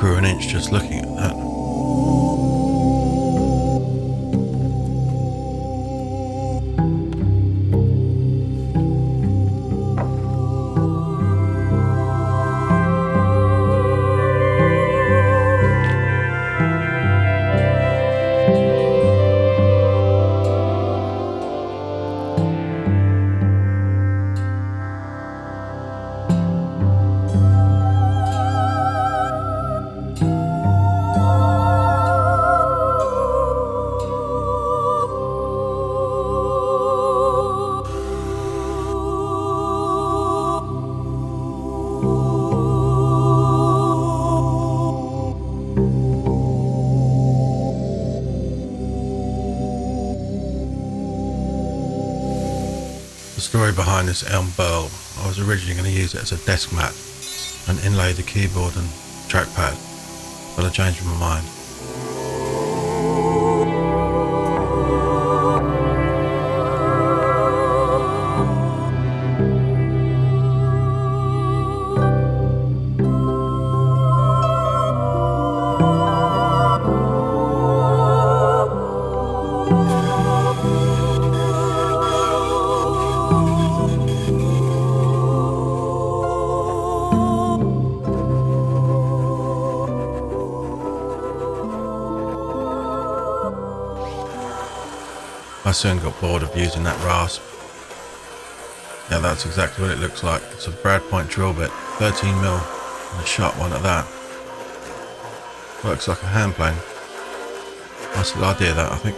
grew an inch just looking at that. The story behind this elm Burl, I was originally going to use it as a desk mat and inlay the keyboard and trackpad, but I changed my mind. I soon got bored of using that rasp. Yeah, that's exactly what it looks like. It's a brad point drill bit, 13mm, and a sharp one at that. Works like a hand plane. Nice little idea that, I think.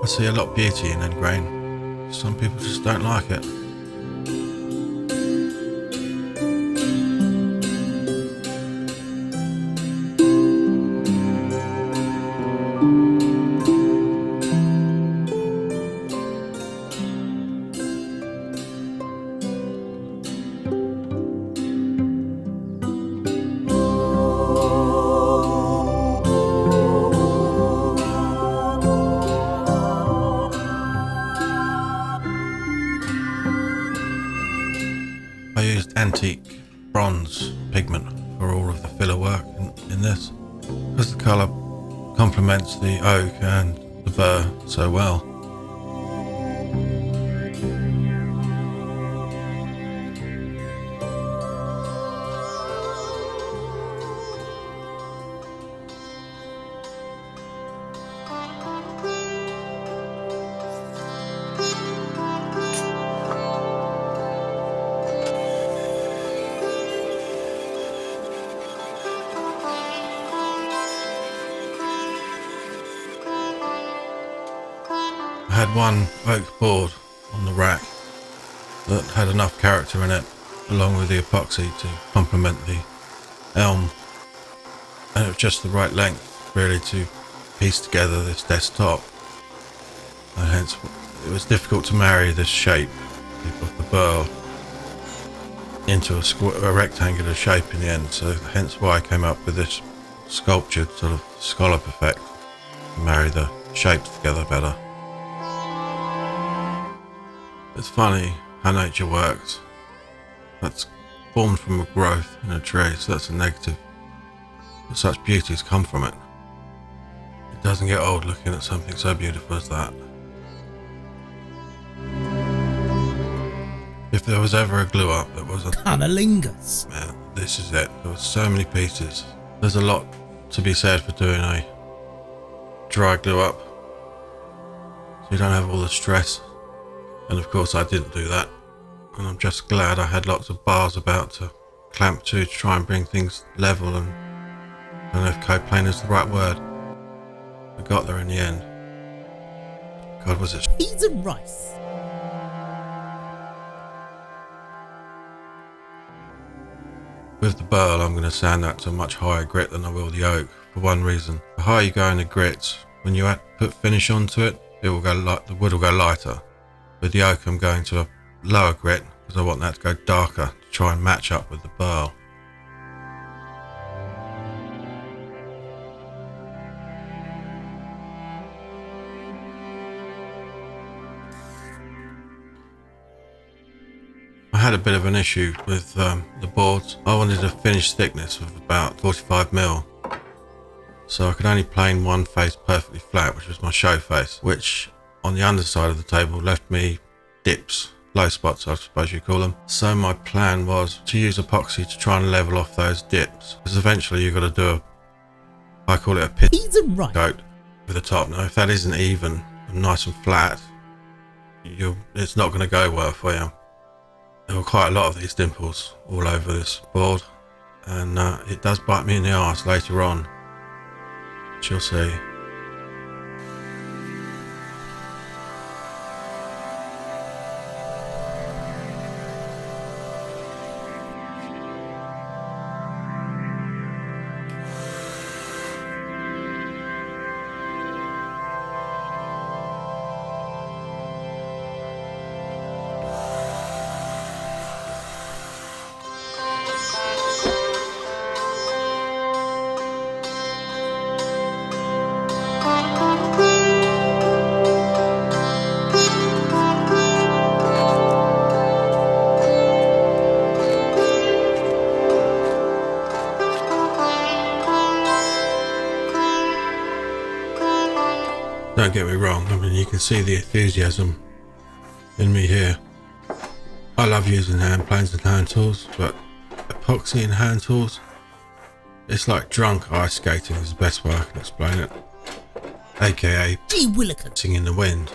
I see a lot of beauty in end grain. Some people just don't like it. I used antique bronze pigment for all of the filler work in this, because the colour complements the oak and the burr so well. I had one oak board on the rack that had enough character in it, along with the epoxy, to complement the elm and it was just the right length really to piece together this desktop, and hence it was difficult to marry this shape of the Burl into a rectangular shape in the end, so hence why I came up with this sculptured sort of scallop effect to marry the shapes together better. It's funny how nature works. That's formed from a growth in a tree, so that's a negative, but such beauties come from it. It doesn't get old looking at something so beautiful as that. If there was ever a glue up that was a cunnilingus, man, this is it. There were so many pieces. There's a lot to be said for doing a dry glue up, so you don't have all the stress. And of course I didn't do that, and I'm just glad I had lots of bars about to clamp to try and bring things level, and I don't know if coplanar is the right word. I got there in the end. God, was it peas and rice. With the Burl, I'm going to sand that to a much higher grit than I will the oak, for one reason. The higher you go in the grits, when you put finish onto it, it will go the wood will go lighter. With the oak, I'm going to a lower grit because I want that to go darker to try and match up with the Burl. I had a bit of an issue with the boards. I wanted a finished thickness of about 45mm, so I could only plane one face perfectly flat, which was my show face, which on the underside of the table left me dips, low spots I suppose you call them. So my plan was to use epoxy to try and level off those dips, because eventually you've got to do I call it a pit coat with the top. Now if that isn't even and nice and flat, it's not going to go well for you. There were quite a lot of these dimples all over this board, and it does bite me in the arse later on, which you'll see. Don't get me wrong, I mean you can see the enthusiasm in me here. I love using hand planes and hand tools, but epoxy and hand tools, it's like drunk ice skating is the best way I can explain it. AKA dancing in the wind.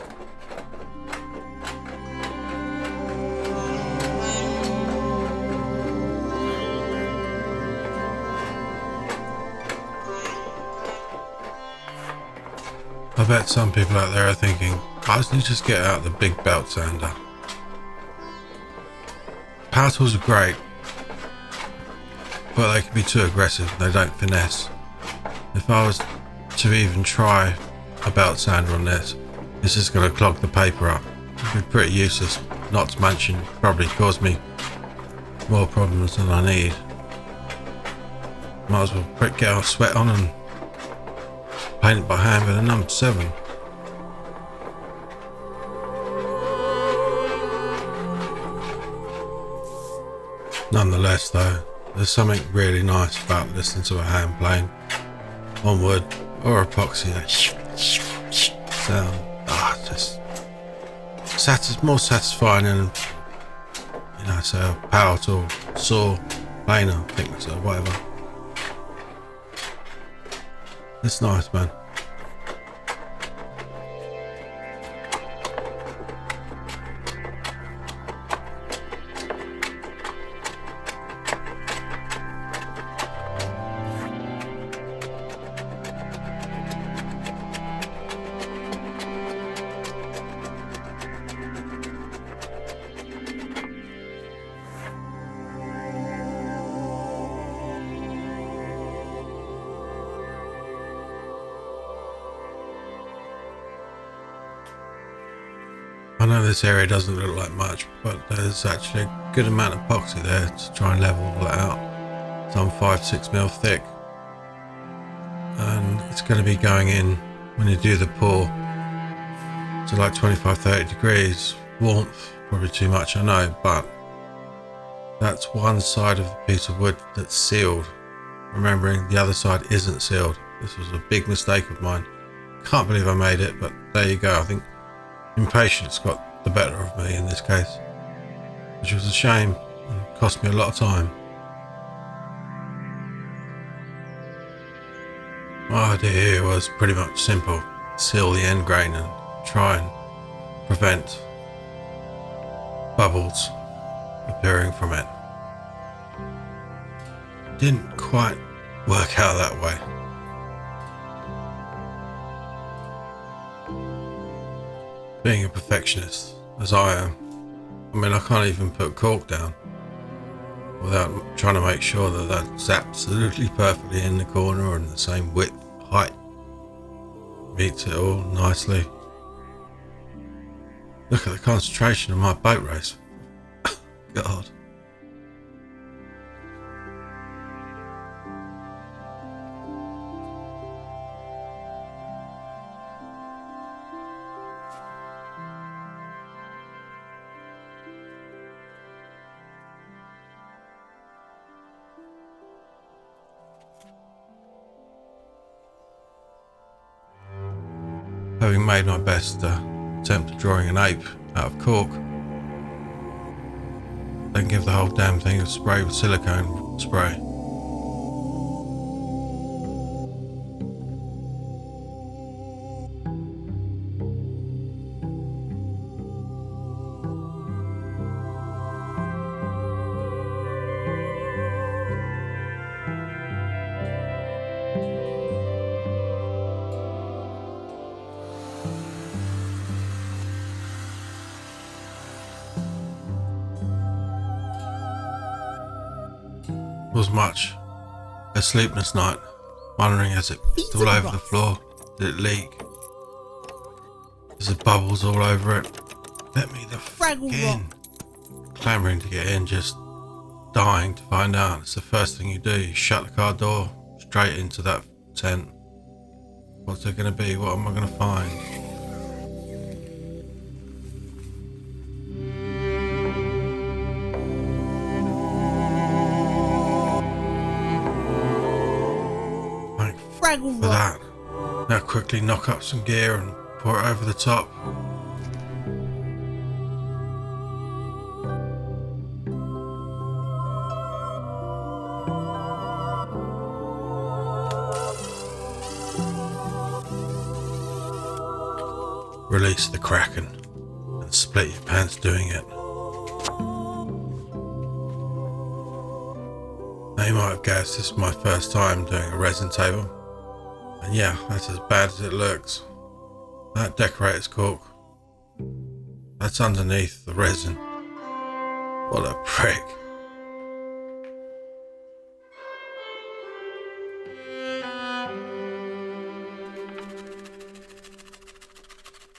I bet some people out there are thinking, why don't you just get out the big belt sander? Power tools are great, but they can be too aggressive, they don't finesse. If I was to even try a belt sander on this, it's just going to clog the paper up. It'd be pretty useless, not to mention probably cause me more problems than I need. Might as well get our sweat on and paint it by hand with a number 7. Nonetheless though, there's something really nice about listening to a hand plane on wood or epoxy, that sound. Just more satisfying than, you know, say a power tool, saw, planer, thickness or whatever. It's nice, man. know this area doesn't look like much, but there's actually a good amount of epoxy there to try and level all that out. Some 5-6 mil thick, and it's going to be going in when you do the pour to like 25-30 degrees. Warmth probably too much, I know, but that's one side of the piece of wood that's sealed, remembering the other side isn't sealed. This was a big mistake of mine. Can't believe I made it, but there you go. I think impatience got the better of me in this case, which was a shame and cost me a lot of time. My idea here was pretty much simple: seal the end grain and try and prevent bubbles appearing from it. Didn't quite work out that way. Being a perfectionist, as I am, I mean, I can't even put cork down without trying to make sure that that's absolutely perfectly in the corner and the same width, height, meets it all nicely. Look at the concentration of my boat race. God. Having made my best attempt at drawing an ape out of cork, then give the whole damn thing a spray with silicone spray. Was much a sleepless night, wondering as it was all over the floor, did it leak? Is there bubbles all over it? Let me the frick in. Clamouring to get in, just dying to find out. It's the first thing you do. You shut the car door, straight into that tent. What's there going to be? What am I going to find? For that, now quickly knock up some gear and pour it over the top. Release the Kraken and split your pants doing it. Now you might have guessed this is my first time doing a resin table. And yeah, that's as bad as it looks. That decorator's cork, that's underneath the resin. What a prick.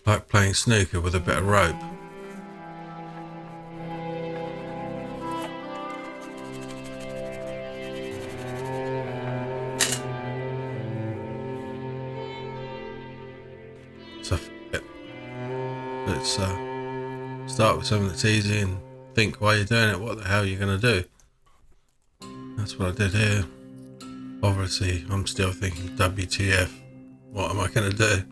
Like playing snooker with a bit of rope. So let's start with something that's easy and think while you're doing it what the hell you're going to do. That's what I did here. Obviously I'm still thinking WTF, what am I going to do?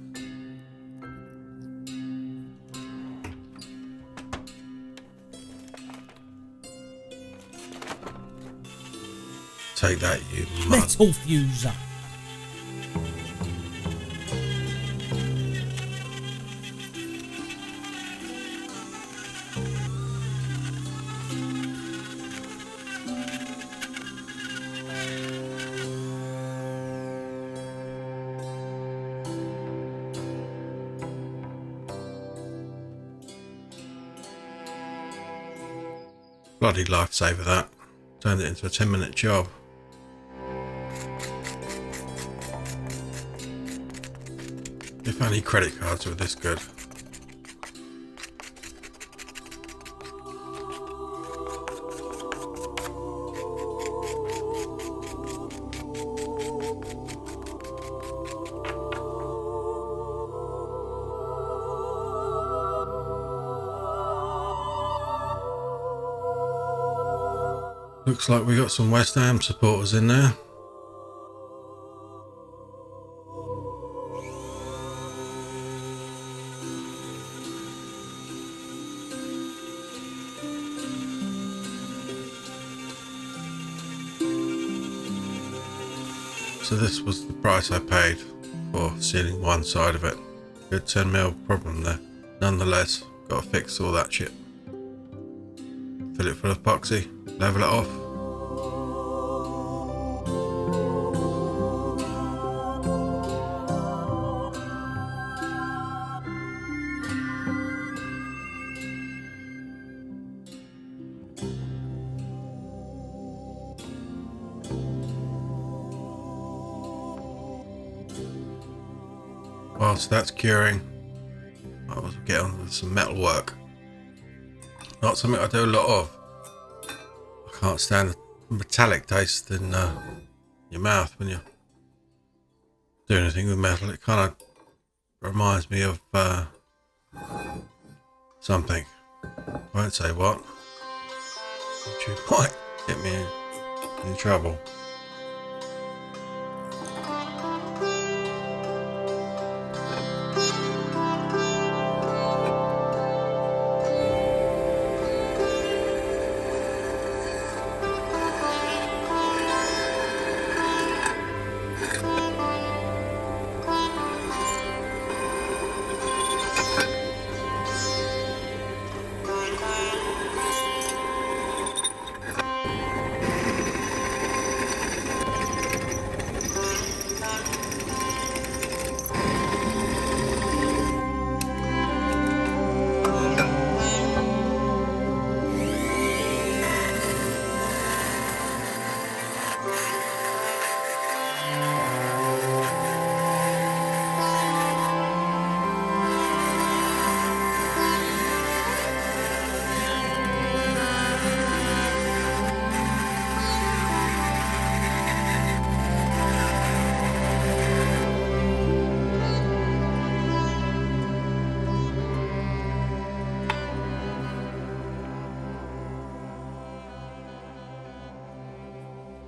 Take that, you mug. Metal fuser. Bloody lifesaver that. Turned it into a 10-minute job. If only credit cards were this good. Looks like we got some West Ham supporters in there. So this was the price I paid for sealing one side of it. Good 10mm problem there. Nonetheless, got to fix all that shit. Fill it full of epoxy, level it off. Whilst that's curing, I will get on with some metal work. Not something I do a lot of. I can't stand the metallic taste in your mouth when you do anything with metal. It kind of reminds me of something. I won't say what, which might get me in trouble.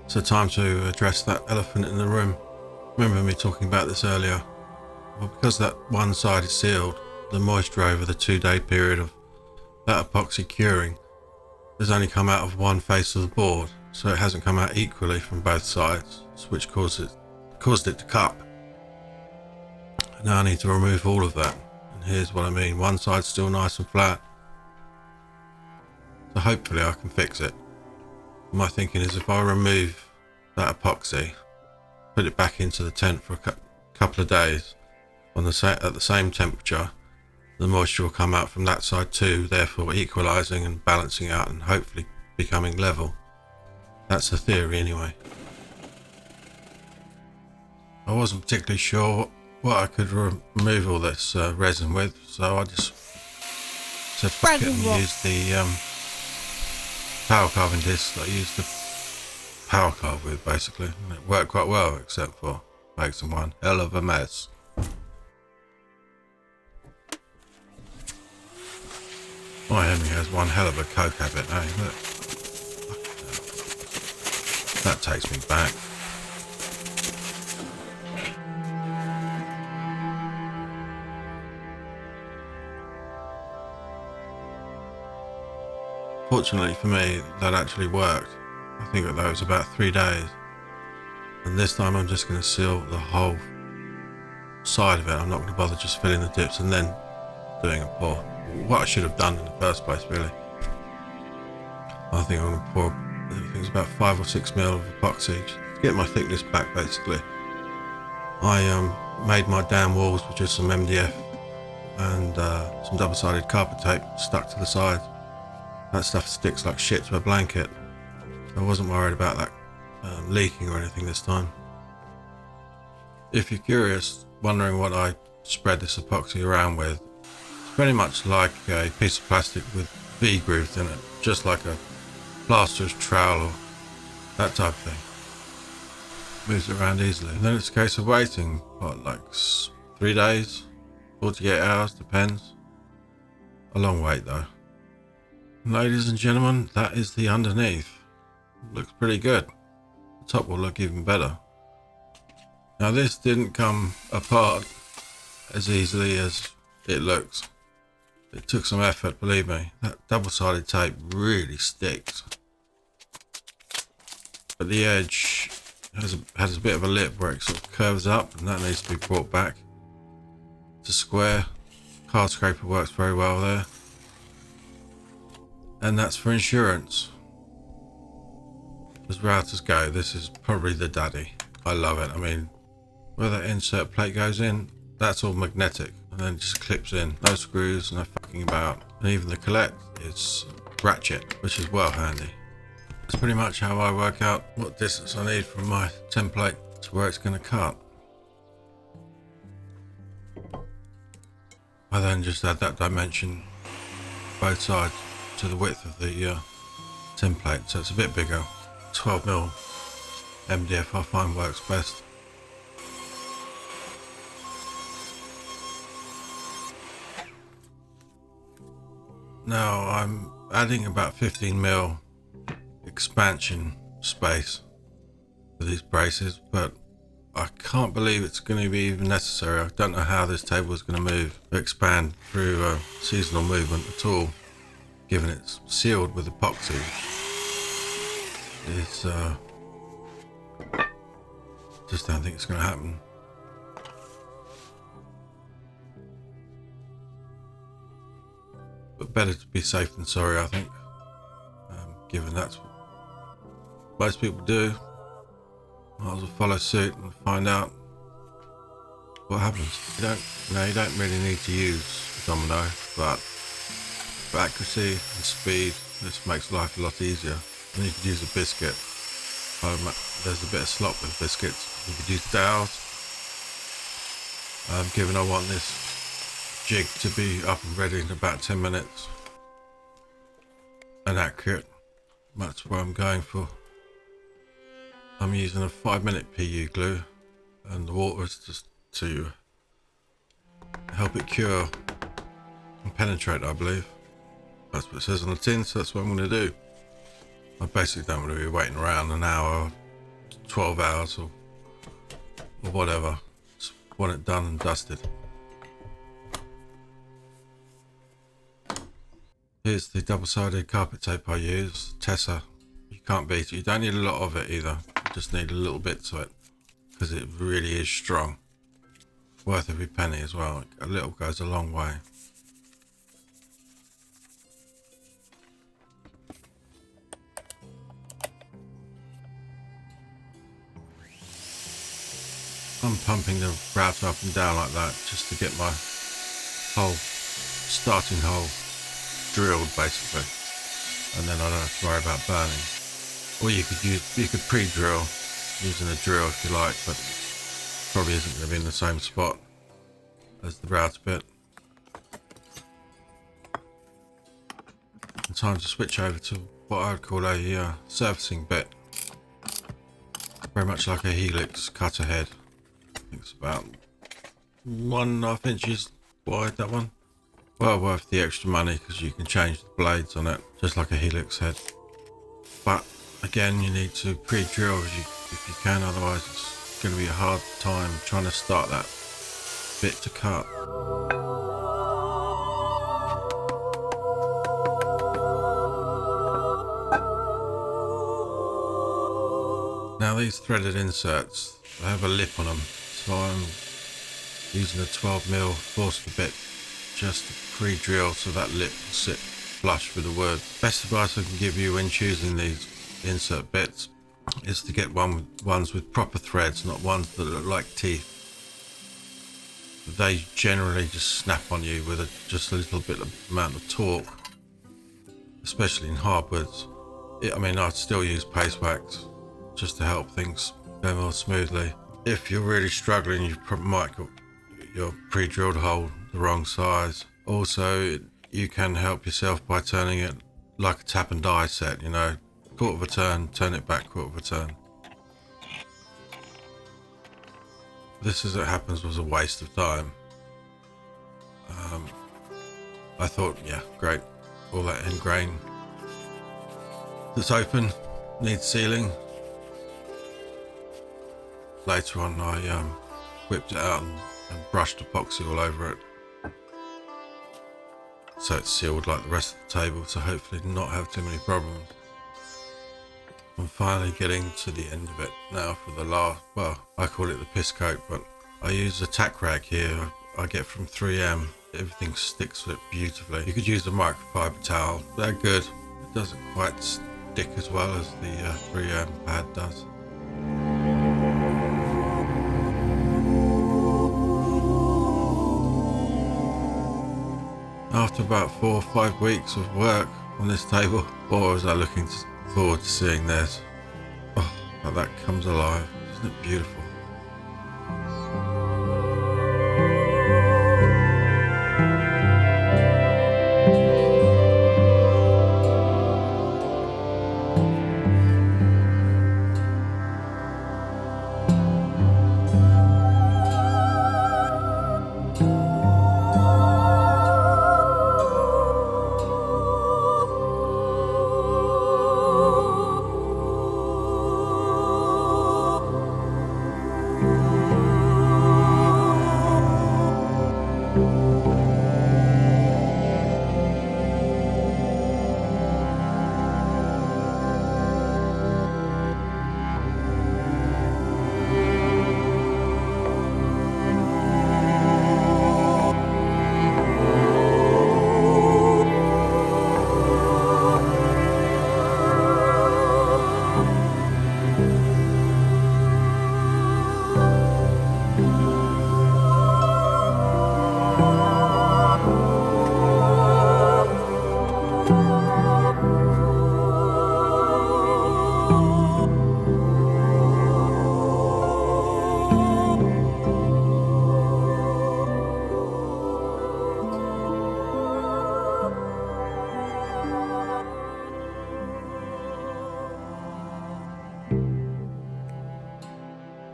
So time to address that elephant in the room. Remember me talking about this earlier? Well, because that one side is sealed, the moisture over the 2-day period of that epoxy curing has only come out of one face of the board, so it hasn't come out equally from both sides, which caused it to cup. Now I need to remove all of that, and here's what I mean. One side's still nice and flat, so hopefully I can fix it. My thinking is if I remove that epoxy, put it back into the tent for a couple of days at the same temperature, the moisture will come out from that side too, therefore equalising and balancing out and hopefully becoming level. That's the theory anyway. I wasn't particularly sure what I could remove all this resin with, so I just said fuck it and used the power carving disc that I used to power carve with, basically, and it worked quite well, except for making one hell of a mess. My Henry has one hell of a coke habit, eh? Look. That takes me back. Fortunately for me, that actually worked. I think that was about 3 days. And this time I'm just going to seal the whole side of it. I'm not going to bother just filling the dips and then doing a pour. What I should have done in the first place, really. I think I'm going to pour, I think it's about 5 or 6 mil of epoxy to get my thickness back, basically. I made my damn walls with just some MDF and some double-sided carpet tape stuck to the sides. That stuff sticks like shit to a blanket. I wasn't worried about that leaking or anything this time. If you're curious, wondering what I spread this epoxy around with, it's pretty much like a piece of plastic with V-grooves in it, just like a plasterer's trowel or that type of thing. Moves it around easily. And then it's a case of waiting, what, like 3 days, 48 hours, depends. A long wait though. Ladies and gentlemen, that is the underneath. looks pretty good. The top will look even better. Now this didn't come apart as easily as it looks. It took some effort, believe me. That double-sided tape really sticks. But the edge has a bit of a lip where it sort of curves up, and that needs to be brought back to square. Card scraper works very well there. And that's for insurance. As routers go, this is probably the daddy. I love it. I mean, where that insert plate goes in, that's all magnetic, and then it just clips in. No screws, no fucking about. And even the collect is ratchet, which is well handy. That's pretty much how I work out what distance I need from my template to where it's going to cut. I then just add that dimension both sides to the width of the template, so it's a bit bigger. 12mm MDF I find works best. Now I'm adding about 15mm expansion space for these braces, but I can't believe it's going to be even necessary. I don't know how this table is going to move, expand through seasonal movement at all, given it's sealed with epoxy. It's just don't think it's going to happen. But better to be safe than sorry, I think, given that's what most people do. Might as well follow suit and find out what happens. You don't really need to use a domino, but for accuracy and speed, this makes life a lot easier. And you could use a biscuit. There's a bit of slop with biscuits. You could use dowels. Given I want this jig to be up and ready in about 10 minutes and accurate, that's what I'm going for. I'm using a 5-minute PU glue, and the water is just to help it cure and penetrate, I believe. That's what it says on the tin, so that's what I'm going to do. I basically don't want to be waiting around an hour, 12 hours or whatever. Just want it done and dusted. Here's the double-sided carpet tape I use, Tessa. You can't beat it. You don't need a lot of it either. You just need a little bit to it, because it really is strong. Worth every penny as well. A little goes a long way. I'm pumping the router up and down like that just to get my starting hole drilled basically, and then I don't have to worry about burning. Or you could pre-drill using a drill if you like, but probably isn't going to be in the same spot as the router bit. And time to switch over to what I would call a surfacing bit, very much like a helix cutter head. I think it's about 1.5 inches wide, that one. Well worth the extra money, because you can change the blades on it just like a helix head. But again, you need to pre-drill if you can, otherwise it's going to be a hard time trying to start that bit to cut. Now these threaded inserts, they have a lip on them, so I'm using a 12mm Forster bit just to pre-drill so that lip will sit flush with the wood. Best advice I can give you when choosing these insert bits is to get ones with proper threads, not ones that look like teeth. They generally just snap on you with just a little bit of amount of torque, especially in hardwoods. I mean, I'd still use paste wax just to help things go more smoothly. If you're really struggling, you might got your pre-drilled hole the wrong size. Also, you can help yourself by turning it like a tap and die set, you know, quarter of a turn, turn it back, quarter of a turn. This, as it happens, was a waste of time. I thought, yeah, great, all that end grain that's open, Needs sealing. Later on I whipped it out and brushed epoxy all over it, so it's sealed like the rest of the table, to hopefully not have too many problems. I'm finally getting to the end of it now for the last, well, I call it the piss coat, but I use a tack rag here I get from 3M. Everything sticks to it beautifully. You could use a microfiber towel, they're good. It doesn't quite stick as well as the 3M pad does. After about 4 or 5 weeks of work on this table, boy was I looking forward to seeing this. Oh, how that comes alive. Isn't it beautiful?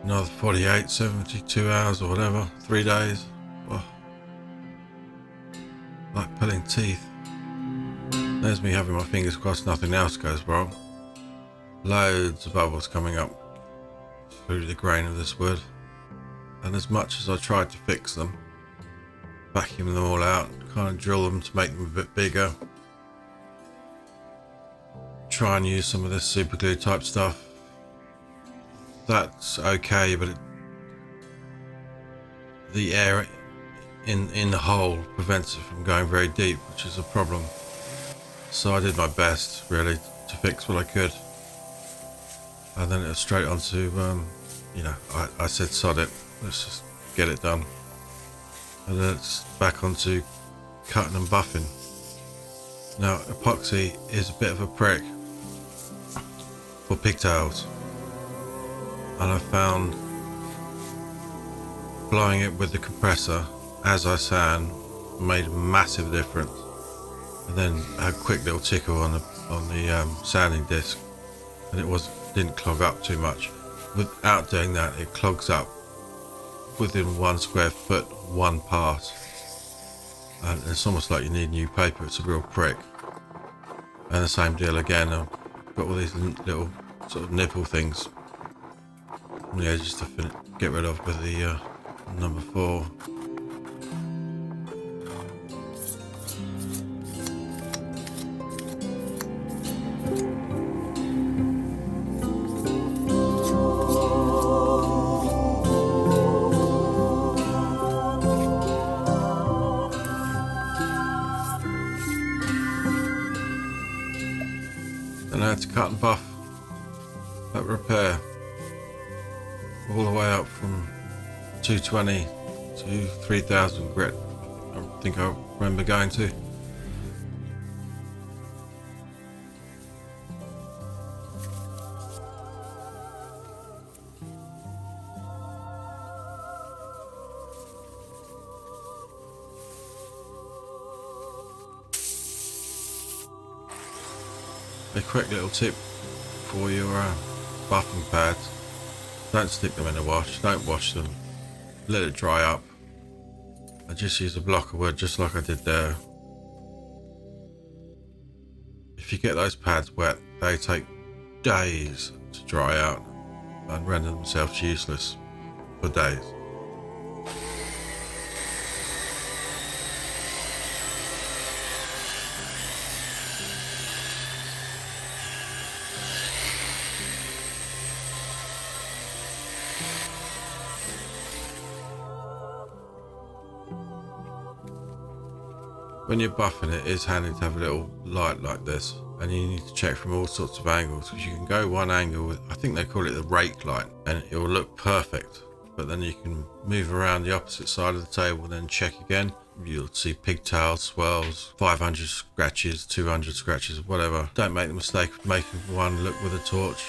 Another 48, 72 hours or whatever, 3 days. Oh, like pulling teeth. There's me having my fingers crossed nothing else goes wrong. Loads of bubbles coming up through the grain of this wood. And as much as I tried to fix them, vacuum them all out, kind of drill them to make them a bit bigger, try and use some of this super glue type stuff, that's okay, but the air in the hole prevents it from going very deep, which is a problem. So I did my best really to fix what I could, and then it was straight onto I said sod it, let's just get it done, and then it's back onto cutting and buffing. Now epoxy is a bit of a prick for pigtails, and I found blowing it with the compressor as I sand made a massive difference. And then I had a quick little tickle on the sanding disc, and it didn't clog up too much. Without doing that, it clogs up within 1 square foot, one pass, and it's almost like you need new paper. It's a real prick. And the same deal again, I've got all these little sort of nipple things on the edges to get rid of with the number 4. Then I had to cut and buff that repair all the way up from 220 to 3000 grit, I think I remember going to. A quick little tip for your buffing pads: don't stick them in a wash, don't wash them, let it dry up, and just use a block of wood just like I did there. If you get those pads wet, they take days to dry out and render themselves useless for days. When you're buffing it, it's handy to have a little light like this, and you need to check from all sorts of angles, because you can go one angle with, I think they call it the rake light, and it will look perfect, but then you can move around the opposite side of the table and then check again. You'll see pigtails, swirls, 500 scratches, 200 scratches, whatever. Don't make the mistake of making one look with a torch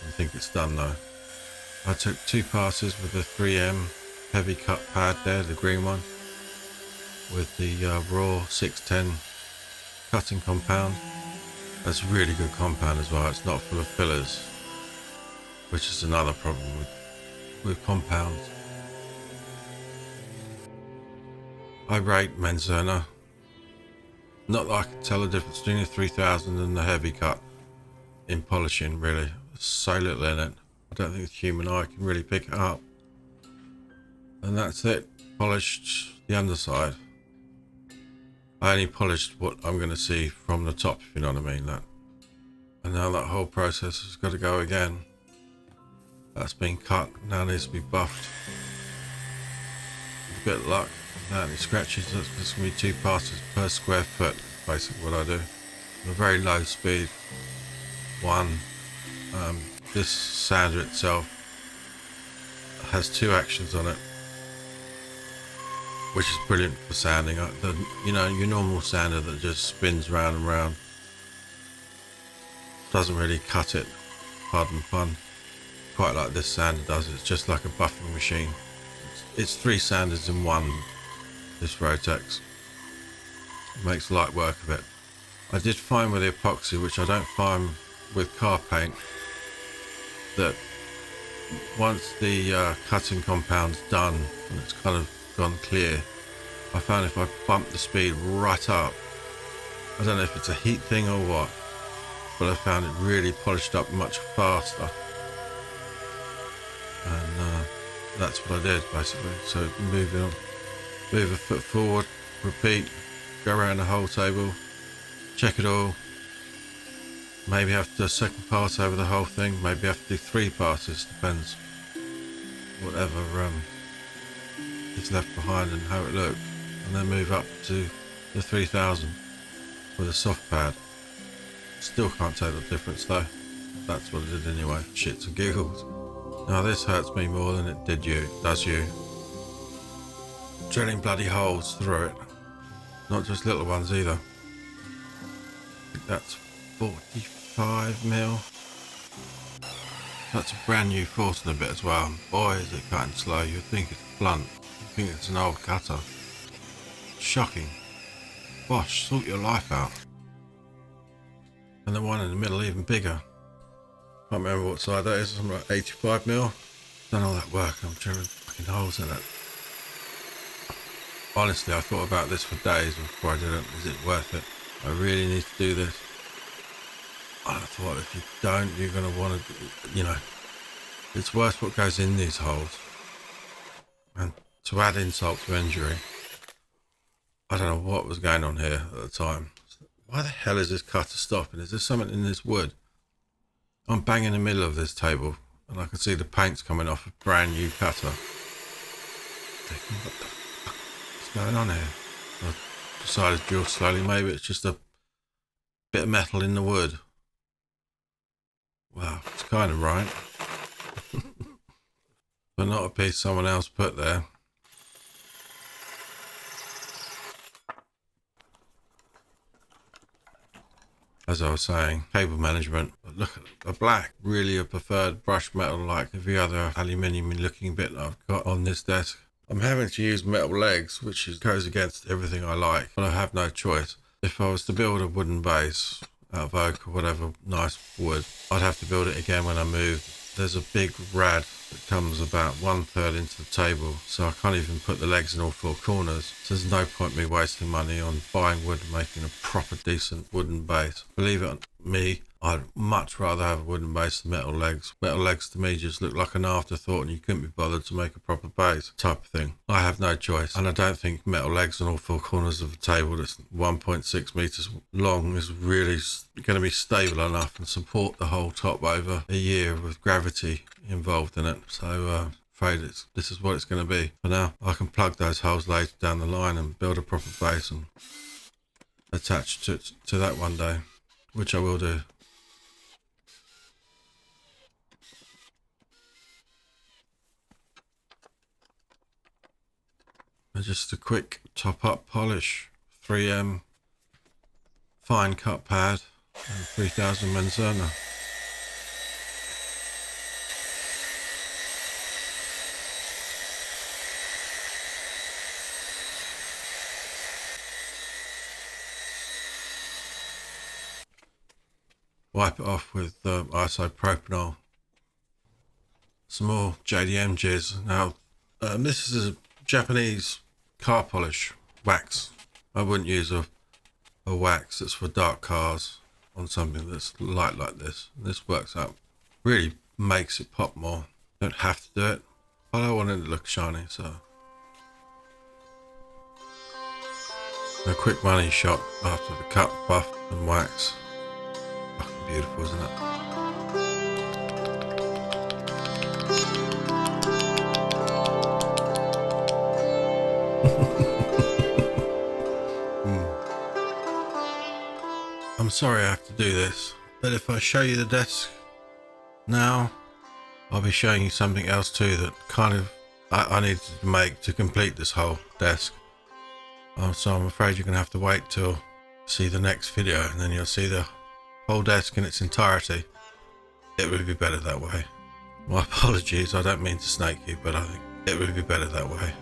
and think it's done though. I took 2 passes with the 3M heavy cut pad there, the green one, with the raw 610 cutting compound. That's really good compound as well. It's not full of fillers, which is another problem with compounds. I rate Menzona. Not that I can tell the difference between the 3000 and the heavy cut in polishing, really. There's so little in it. I don't think the human eye can really pick it up. And that's it. Polished the underside. I only polished what I'm going to see from the top, if you know what I mean. And now that whole process has got to go again. That's been cut, now needs to be buffed. With a bit of luck, without any scratches, that's just going to be 2 passes per square foot, basically what I do. At a very low speed. This sander itself has 2 actions on it, which is brilliant for sanding. Your normal sander that just spins round and round doesn't really cut it, pardon pun, quite like this sander does. It's just like a buffing machine. It's 3 sanders in one, this Rotex. It makes light work of it. I did find with the epoxy, which I don't find with car paint, that once the cutting compound's done and it's kind of gone clear, I found if I bump the speed right up, I don't know if it's a heat thing or what, but I found it really polished up much faster. And that's what I did basically. So move a foot forward, repeat, go around the whole table, check it all. Maybe have to do a second pass over the whole thing, maybe have to do 3 passes, depends whatever is left behind and how it looked, and then move up to the 3000 with a soft pad. Still can't tell the difference though. That's what I did anyway, shits and giggles. Now this hurts me more than it does you. Drilling bloody holes through it, not just little ones either. I think that's 45 mil. That's a brand new Forstner bit as well. Boy, is it cutting slow. You'd think it's blunt. You'd think it's an old cutter. Shocking. Bosh, sort your life out. And the one in the middle even bigger. Can't remember what side that is. Something like 85 mil. Done all that work. I'm drilling fucking holes in it. Honestly, I thought about this for days before I did it. Is it worth it? I really need to do this. I thought if you don't, you're going to want to, it's worth what goes in these holes. And to add insult to injury, I don't know what was going on here at the time. Why the hell is this cutter stopping? Is there something in this wood? I'm bang in the middle of this table and I can see the paint's coming off a brand new cutter. Thinking, what the fuck is going on here? I decided to drill slowly. Maybe it's just a bit of metal in the wood. Well, it's kind of right. But not a piece someone else put there. As I was saying, cable management. Look at the black. Really a preferred brushed metal like every other aluminium looking bit that I've got on this desk. I'm having to use metal legs, which goes against everything I like, but I have no choice. If I was to build a wooden base out of oak or whatever nice wood, I'd have to build it again when I move. There's a big rad It comes about 1/3 into the table, so I can't even put the legs in all four corners. So there's no point me wasting money on buying wood and making a proper decent wooden base. Believe it or me, I'd much rather have a wooden base than metal legs. Metal legs to me just look like an afterthought and you couldn't be bothered to make a proper base type of thing. I have no choice, and I don't think metal legs on all four corners of a table that's 1.6 meters long is really going to be stable enough and support the whole top over a year with gravity involved in it. So afraid this is what it's going to be. For now, I can plug those holes later down the line and build a proper base and attach to that one day, which I will do. Just a quick top up polish, 3M fine cut pad and 3000 Manzana. Wipe it off with isopropanol. Some more JDM jizz. Now, this is a Japanese car polish wax. I wouldn't use a wax that's for dark cars on something that's light like this. This works out, really makes it pop more. Don't have to do it, but I want it to look shiny, so. A quick money shot after the cut, buff and wax. Fucking beautiful, isn't it? I'm sorry I have to do this, but if I show you the desk now, I'll be showing you something else too that kind of I needed to make to complete this whole desk. So I'm afraid you're going to have to wait till see the next video and then you'll see the whole desk in its entirety. It would be better that way. My apologies, I don't mean to snake you, but I think it would be better that way.